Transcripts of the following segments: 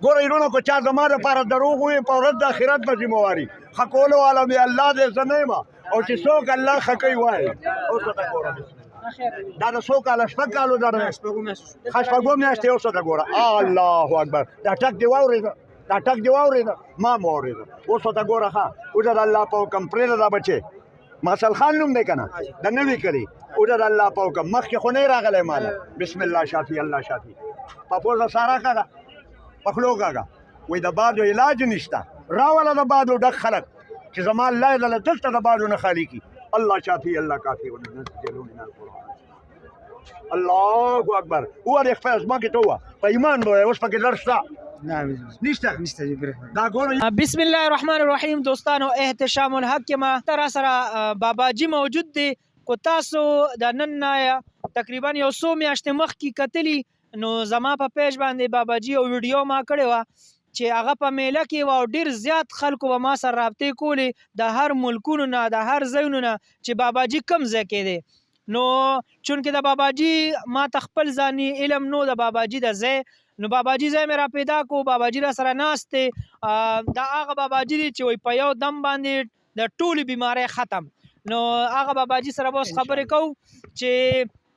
ګوره یرونه که چا زما دپاره دروغ ووایي په ورځ د آخرت به ذمواري ښه کولو والا مې الله دی زه نه یم او چې څوک الله ښه کوي وایي اوس ورته ګوره دا د څو کاله شپږ کالو دا شپږو میاشتې اوس ورته ګوره الله اکبر دا ټک دې واورېده دا ټک دې واورېده ما مو اورېده اوس ورته ګوره ښه اوس د الله په حکم پرېږده دا بچې ماسل خان نوم دی که نه د نوي کلي اوس د الله په حکم مخکې خو نه یې راغلی ماله بسم الله شافي الله شافي په پوزه سارا کاږه په خولو کاږه وایي د بادو علاج نشته راوله د بادو ډک خلک چې زما الله یې دله دلته د بادو نه خالي کړي الله شافي الله کافي وننزل من القرآن الله اکبر ووایه خپله ځمکې ته ووایه په ایمان به وایه اوس پکې لړ شته بسم الله الرحمن الرحیم دوستانو احتشام الحق کې ما تر سره باباجي موجود دی کو تاسو د نن نه تقریبا یو څو میاشتې مخکې کتلی نو زما په پیج باندې باباجي یو ویډیو ما کړی وه چې هغه په میله کې و او ډېر زیات خلکو به ما سره رابطې کولې د هر ملکونو نه د هر ځایونو نه چې باباجي کوم ځای کې دی نو چونکې د باباجي ما ته خپل ځاني علم نو د باباجي د ځای نو باباجي ځای مې را پیدا کو باباجي را سره ناست دی دا هغه باباجي دی چې وایي په یو دم باندې د ټولې بیمارۍ ختم نو هغه باباجي سره به اوس خبرې کوو چې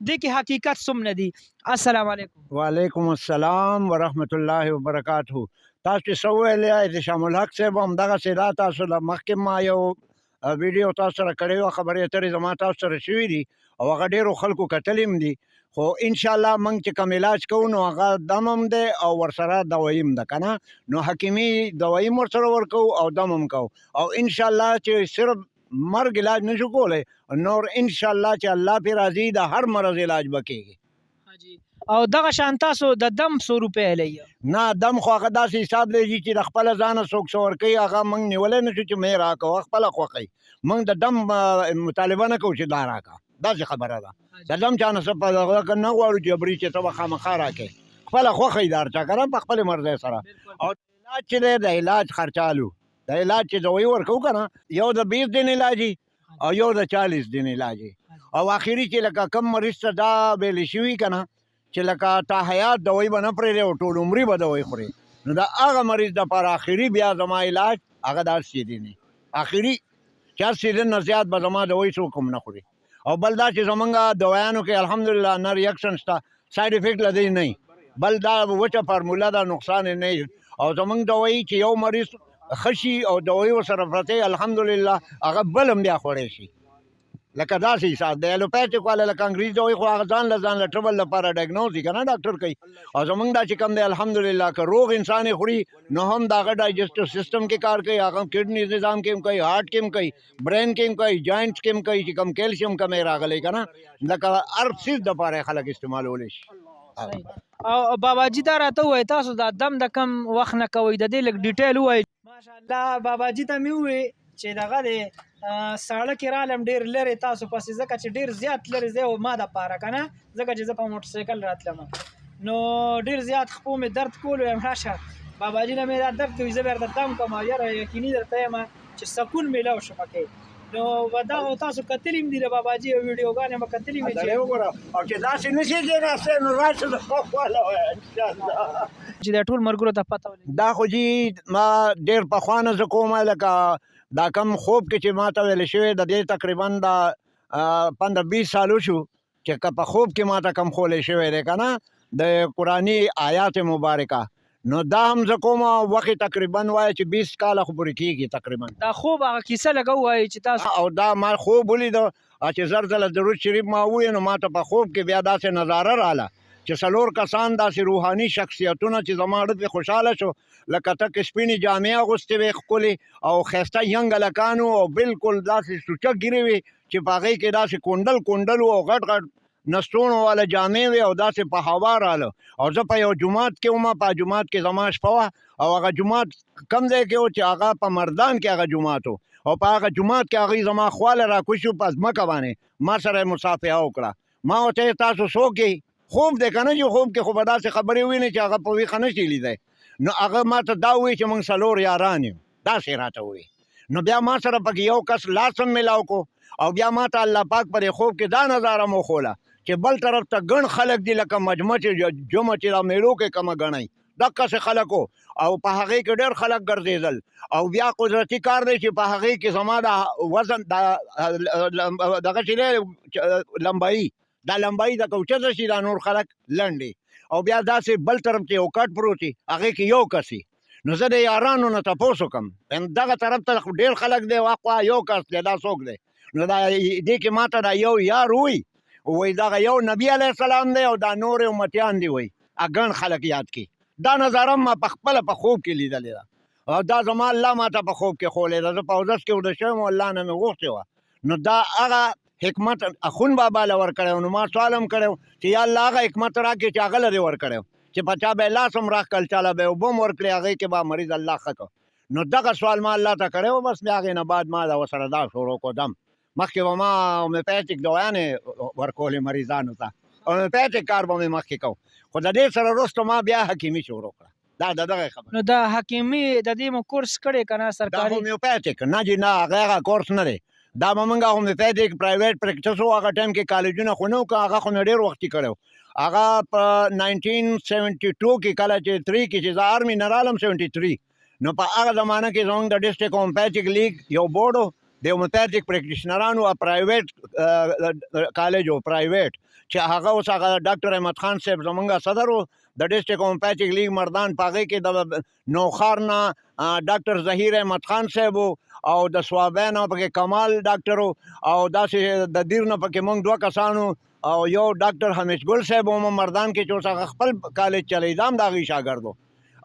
دې کې حقیقت څومره دی السلام علیکم وعلیکم السلام ورحمت الله وبرکاته تاسو چې څه ویلې احتشام الحق صاحب همدغسې دا تاسو له مخکې ما یو ویډیو تاسو سره کړی وه خبرې اترې زما تاسو سره شوي دي او هغه ډېرو خلکو کتلي هم دي خو انشاءالله موږ چې کوم علاج کوو نو هغه دم هم دی او ورسره دوایي هم ده که نه نو حکیمي دوایي هم ورسره ورکوو او دم هم کوو او انشاءالله چې صرف مرګ علاج نشو کولی نور انشاءالله چې الله پې راځي د هر مرض علاج به کېږي او دغه شان تاسو د دم څو روپۍ لرئ نه دم خو هغه داسې حساب دی چې د خپله ځانه څوک څه ورکوي هغه موږ نیولی نه شو چې مې راکوه خپله خوښوي موږ د دم مطالبه نه کوو چې دا راکړه داسې خبره ده د دم چا نه څه په دغه نه غواړو جبري چې ته به خامخا راکړې خپله خوښه یې د هر چا که نه په خپلې مرضۍ سره او علاج چې دی د علاج خرچالو د علاج چې دوایي ورکوو که نه یو د 20 دن علاجي او یو د 40 دن علاجي او آخري چې لکه کم مریض ته دا ویلې شوي که نه چې لکه تا حیات دوایي به نه پرېږدی او ټول عمري به دوایي خورې نو د هغه مریض دپاره آخري بیا زما علاج هغه دا سیدن دی آخري 4 سیدن نه زیات به زما دوایي څوک هم نه خوري او بل دا چې زمونږ دوایانو کې الحمدلله نه ریاکشن شته ساید افیکټ له دی نه بل دا وچه فارموله ده نقصان یې نه او زمونږ دوایي چې یو مریض ښه شي او دوایي ورسره پرته الحمدلله هغه بل هم بیا خوړی شي لکه داسې حساب دی الوپیتک والا لکه انګریز دوایي خو هغه ځان له ټربل لپاره ډایګنوز یې که نه ډاکټر کوي او زمونږ دا چې کوم دی الحمدلله که روغ انسان یې خوري نو هم د هغه ډایجسټیو سسټم کې کار کوي هغه کډني نظام کې هم کوي هارټ کې هم کوي برین کې هم کوي جاینټس کې هم کوي چې کوم کیلشیم کمی راغلی که نه لکه هر څیز دپاره خلک استعمالولی شي او باباجي دا راته ووایي تاسو دا دم د کم وخت نه کوئ د دې لږ ډیټیل ووایي ماشاءالله باباجي ته مې ووایي چې دغه دی ساړه کې رالم ډېر لرې تاسو پسې ځکه چې ډېر زیات لرې ځای و ما دپاره که نه ځکه چې زه په موټرسایکل راتلم نو ډېر زیات خپو مې درد کولو یم راشه باباجي نه مې دا درد کوي زه به درته دم کوم یاره یقیني درته یم چې سکون میلاو شو پکې نو دا تاسو کتلي هم دي د باباجي ویډیوګانې به کتلي وې او چې داسې نه شي کېناستی نو راشه د خوښ والا وایه انشاءالله چې دا ټول ملګرو ته پته ولګي دا خو جي ما ډېر پخوا نه زه کوم لکه دا کم خوب کې چې ما ته ویل شوی د دې تقریبا دا 15-20 سالو شو چې که په خوب کې ما ته کم خولی شوی دی که نه د قرآني آیات مبارکه نو دا هم زه کوم وخت تقریبا وایه چې 20 کاله خو پورې کېږي تقریبا دا خوب هغه کیسه لږه ووایي چې تاسو او دا ما خوب ولیده چې زر ځله درود شریف ما ووایه نو ما ته په خوب کې بیا داسې نظاره راله چې 4 کسان داسې روحاني شخصیتونه چې زما ډېر پې خوشحاله شو لکه تک سپینې جامې اغوستې وې ښکلې او ښایسته ینګ هلکانو او بالکل داسې سوچه ګیرې وې چې په هغې کې داسې کونډل وو او غټ نستونو والا جامې وې او داسې په هوا راله او زه په یو جومات کې وم په جومات کې زما شپه وه او هغه جومات کم ځای کې و چې هغه په مردان کې هغه جومات و او په هغه جومات کې هغوی زما خواله راکوز شو په ځمکه باندې ما سره یې مصافحه وکړه ما ورته تاسو څوک یې خوب دی که نه چې خوب کې خو به داسې خبرې ووینې چې هغه په ویښه نه شي لیدی نو هغه ما ته دا ووایي چې موږ 4 یاران یو داسې راته ووایي نو بیا ما سره پکې یو کس لاس هم میلاو کو او بیا ما ته الله پاک په خوب کې دا نظاره مو ښوله چې بل طرف ته ګڼ خلک دي لکه مجمع چې جمعه چې دا میلو کې کمه ګڼئ دقسې خلک وو او په هغې کې ډېر خلک ګرځېدل او بیا قدرتي کار دی چې په هغې کې زما د وزن دغه چې دی لمبایي دا لمبایي د کوچته شي دا نور خلک لنډې او بیا داسې بل طرف ته یو کټ پروت وي هغې کې یو کس وي نو زه د یارانو نه تپوس وکړم دغه طرف ته ډېر خلک دی واخوا یو کس دی دا څوک دی نو دا دې کې ماته دا یو یار وایي وایي دغه یو نبي علیه السلام دی او دا نور امتیان دی وایي ګڼ خلک یاد کړي دا نظاره ما په خپله په خوب کې لیدلې ده او دا زما الله ماته په خوب کې ښوولې ده زه په اودس کې ویده شوی یم الله نه مې غوښتې وه نو دا هغه حکمت اخون بابا له ورکړی نو ما سوال هم کړی چې یا الله هغه حکمت راکړې چې هغه له دې ورکړی چې په چا به یې لاس هم راښکل چاله به یې اوبه هم ورکړې هغې کې به مریض الله ښه کړ نو دغه سوال ما الله ته کړی و بس بیا هغې نه بعد ما د ورسره دا شروع کړو دم مخکې به ما هومیوپیتیک دوايانې ورکولې مریضانو ته هومیوپیتیک کار به مې مخکې کوو خو د دې سره وروسته ما بیا حکیمي شروع کړه دا د دغه خبره نو د حکیمي د دې مو کورس کړی که نه دا سرکاري هومیوپیتیک نه جي نه هغه کورس نه دی دا به موږ هومیوپیتیک پرایویټ پریکټس و هغه ټایم کې کالجونه خو نه وو که هغه خو مې ډېر وختي کړی و هغه په 1972 کې کله چې 3 کې چې زه آرمي نه رالم 73 نو په هغه زمانه کې زموږ د ډسټرک هومیوپیتیک لیګ یو بورډ و د هومیوپیتیک پریکټیشنرانو پرایویټ کالج و پرایویټ چې هغه اوس هغه ډاکټر احمد خان صاحب زمونږ صدر و د ډسټرک هومیوپیتیک لیګ مردان په هغې کې د نوخار نه ډاکټر ظهیر احمد خان صاحب او د سوابۍ نه پکې کمال ډاکټر او داسې د دیر نه پکې موږ دوه کسانو او یو ډاکټر حمیش ګل صاحب هم مردان کې چې اوس هغه خپل کالج چلی دا هم د هغې شاګرد و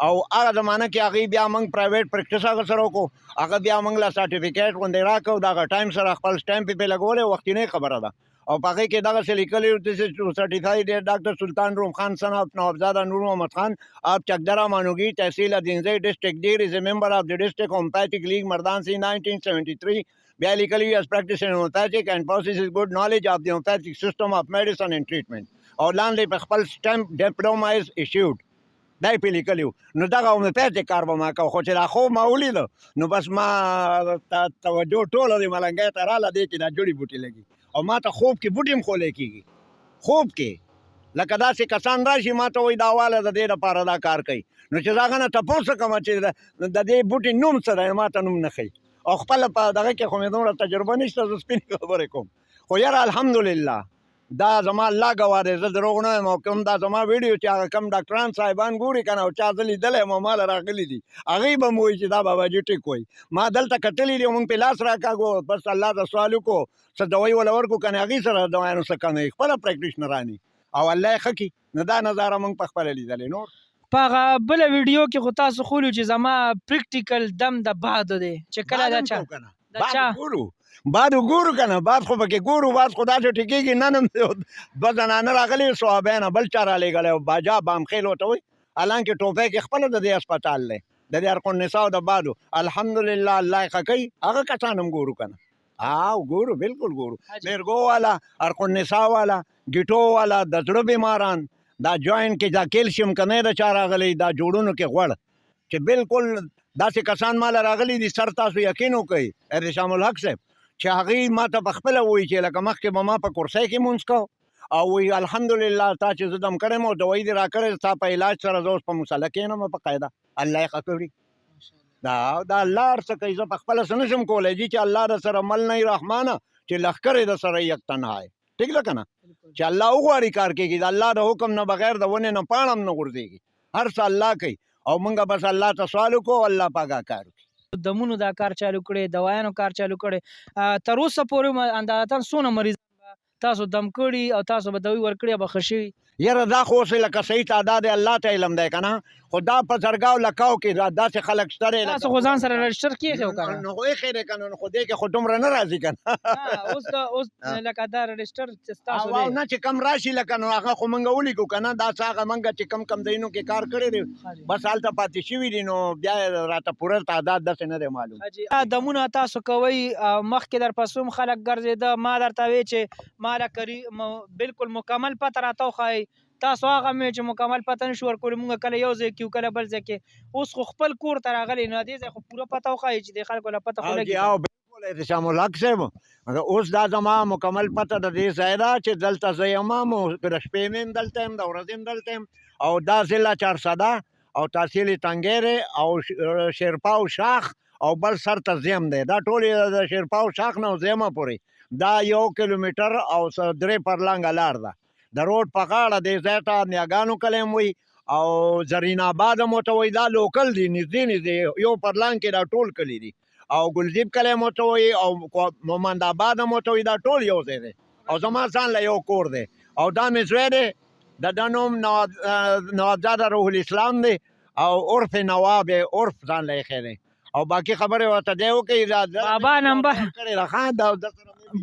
او هغه زمانه کې هغې بیا موږ پرایویټ پریکټس هغه سره وکړو هغه بیا موږ له سرټیفیکیټ غوندې راکړو د هغه ټایم سره خپل سټمپ یې پرې لګولی وختینۍ خبره ده او په هغې کې دغسې لیکلي وو سرټیفاید ډاکټر سلطان روم خان son of نوابزاده نور محمد خان of چکدرا مانوگی تحصیل ادینزئی ڈسٹرکٹ دیر is a member of the district homeopathic league مردان since 1973 بیا لیکلي as practicing homeopathic and possesses good knowledge of the homeopathic system of medicine and treatment او لاندې په خپل stamp diploma is issued دا یې پرې لیکلي وو نو دغه هومیوپیتیک کار به ما کوو خو چې دا خوب ما ولیده نو بس ما توجه ټوله د ملنګۍ ته راله دې کې دا جوړې بوټي لګي او ما ته خوب کې بوټي هم خولی کېږي خوب کې لکه داسې کسان راشي ما ته وایي دا واله د دې دپاره دا کار کوي نو چې زه هغه نه تپوس وکړم چې د دې بوټي نوم څه دی ما ته نوم نه ښیي او خپله په دغه کې خو مې دومره تجربه نشته زه سپینې خبرې کوم خو یاره الحمدلله دا زما الله ګواه دی زه دروغ نه وایم او کوم دا زما ویډیو چې هغه کم ډاکټران صاحبان ګوري که نه او چا زه لیدلی یم او ما له راغلي دي هغوی به مو وایي چې دا باباجي ټیک وایي ما دلته کتلي دي موږ پې لاس راکاږو بس الله ته سوال وکړو څه دوایي وله ورکړو که نه هغې سره دوایانو څه کموي خپله پریکټیشنران او الله یې ښه کړي نو دا نظاره موږ په خپله لیدلې نور په هغه بله ویډیو کې خو تاسو خولو چې زما پریکټیکل دم د بادو دی چې کله دا چا بعد وګورو که نه بعد خو پکې ګورو بعد خو داسې ټیکېږي نن هم دوه زنانه راغلي صحابۍ نه بل چا رالیږلی او باجا بامخیل ورته وایي حالانکې ټوپۍ کې خپله د دې هسپتال دی د دې ارقون نساو د بادو الحمدلله الله یې ښه کوي هغه کسان هم ګورو که نه ګورو بالکل ګورو میرګو والا ارقون نسا والا ګیټو والا د زړه بیماران دا جوینټ کې دا کیلشیم کمی د چا راغلی دا جوړونو کې غوړ چې بالکل داسې کسان ماله راغلي دي سر تاسو یقین وکړئ ارشام الحق صاحب چې هغې ما ته په خپله وایي چې لکه مخکې به ما په کرسۍ کې مونځ کو او وایي الحمدلله تا چې زه دم کړی م او دوایي دې را کړی ستا په علاج سره زه اوس په مسله کښېنم په قاعده الله یې ښه کړي دا الله هر څه کوي زه په خپله څه نشم کولی جي چې الله در سره مل نه رحمانه چې لښکر یې در سره یک تنها دی ټیک ده که نه چې الله وغواړي کار کېږي د الله د حکم نه بغیر د ونې نه پاڼه هم نه غورځېږي هر څه الله کوي او موږ بس الله ته سوال وکړو الله پاک کار وکړي دمونو دا کار چالو کړی دوایانو کار چالو کړی تر اوسه پورې اندازتاً څونه مریضان تاسو دم کړي او تاسو به دوی ورکړي به ښه شوي یاره دا خو اوس لکه صحیح تعداد الله ته علم دی که نه خو دا په زرګاو لکاو کې داسې خلک شته دی تاسو خو ځان سره رجسټر کېښی و که نه نو خو ایښی دی که نه نو خو دې کې خو دومره نه راځي که نه اوس لکه دا رجسټر چې ستاسو دی نه چې کم راشي لکه نو هغه خو موږ ولیکو که نه دا څه هغه موږ چې کم ځایونو کې کار کړی دی بس هلته پاتې شوي دي نو بیا یې راته پوره تعداد داسې نه دی معلوم دمونه تاسو کوئ مخکې در پسې هم خلک ګرځېده ما درته وی چې ما له بالکل مکمل پته راته وښایي تاسو هغه مې چې مکمل پته نشو ورکولی مونږ کله یو ځای کیو کله بل ځای کې اوس خو خپل کور ته راغلی نو دې ځای خو پوره پته وښایي چې د خلکو له پته خو لګي بالکل احتشام الحق صاحب اوس دا زما مکمل پته د دې ځای ده چې دلته زه یم د شپې مې هم دلته یم د ورځې هم دلته یم او دا ضلع چارسده او تحصیل تنګیرې او شیرپاو شاخ او بل سر ته زیم دی دا ټول د شیرپاو شاخ نه زیمه پورې دا 1 کیلومیټر او 3 پرلنګه لار ده د روډ په غاړه دې ځای ته نیاګانو کلی وي او زرین آباد هم ورته وایي دا لوکل دي نږدې یو پرلنګ کې دا ټول کلي دي او ګلزیب کلی هم ورته وایي او مومند آباد هم ورته وایي دا ټول یو ځای دی او زما ځان له یو کور دی او دا مې زوی دی د ده نوم نوابزاده روح الاسلام دی او عرف نواب عرف ځان له ایښی دی او باقي خبرې ورته دی وکړي بابا نمبر کړې ده ښه دا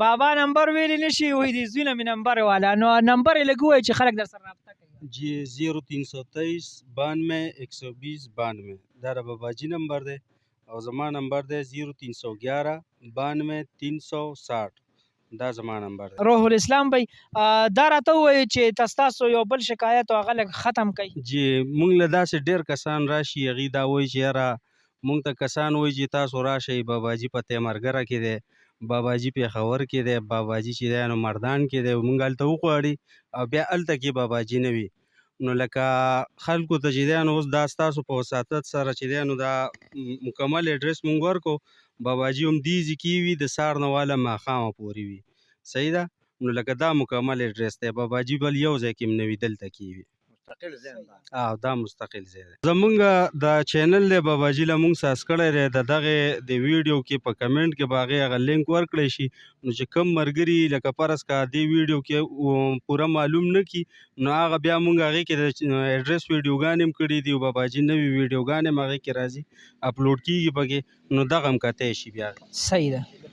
بابا نمبر ویلی نشي وایي د زوی نه مې نمبر والا نو نمبر یې لږ ووایي چې خلک در سره رابطه کوي جی 0323 92 120 92 دا د باباجي نمبر دی او زما نمبر دی 0311 92 360 دا زما نمبر دی روح الاسلام بھائی دا راته ووایي چې تاسو یو بل شکایت او هغه لږ ختم کوي جی مونږ له داسې ډېر کسان راشي هغې دا وایي چې یاره مونږ ته کسان وایي چې تاسو راشئ باباجي په تیمرګره کې دی باباجي پېښور کې دی باباجي چې دی نو مردان کې دی مونږ هلته وغواړي او بیا هلته کې باباجي نه وي نو لکه خلکو ته چې دی نو اوس دا ستاسو په وساطت سره چې دی نو دا مکمل اډرس مونږ ورکو باباجي هم دې ځای کې وي د سهار نه واله ماښامه پورې وي صحیح ده نو لکه دا مکمل اډرس دی باباجي بل یو ځای کې هم نه وي دلته کې وي مستقل ذهن ده او دا مستقل ځای دی زمونږ د چینل دی باباجي له مونږ ساس کړی دی د دغې د ویډیو کې په کمنټ کې به هغې هغه لینک ورکړی شي نو چې کم ملګري لکه فرض که دې ویډیو کې پوره معلوم نه کړي نو هغه بیا مونږ هغې کې د اډرس ویډیوګانې هم کړي دي او باباجي نوي ویډیوګانې هم هغې کې راځي اپلوډ کېږي پکې نو دغه هم کتی شي بیا صحیح ده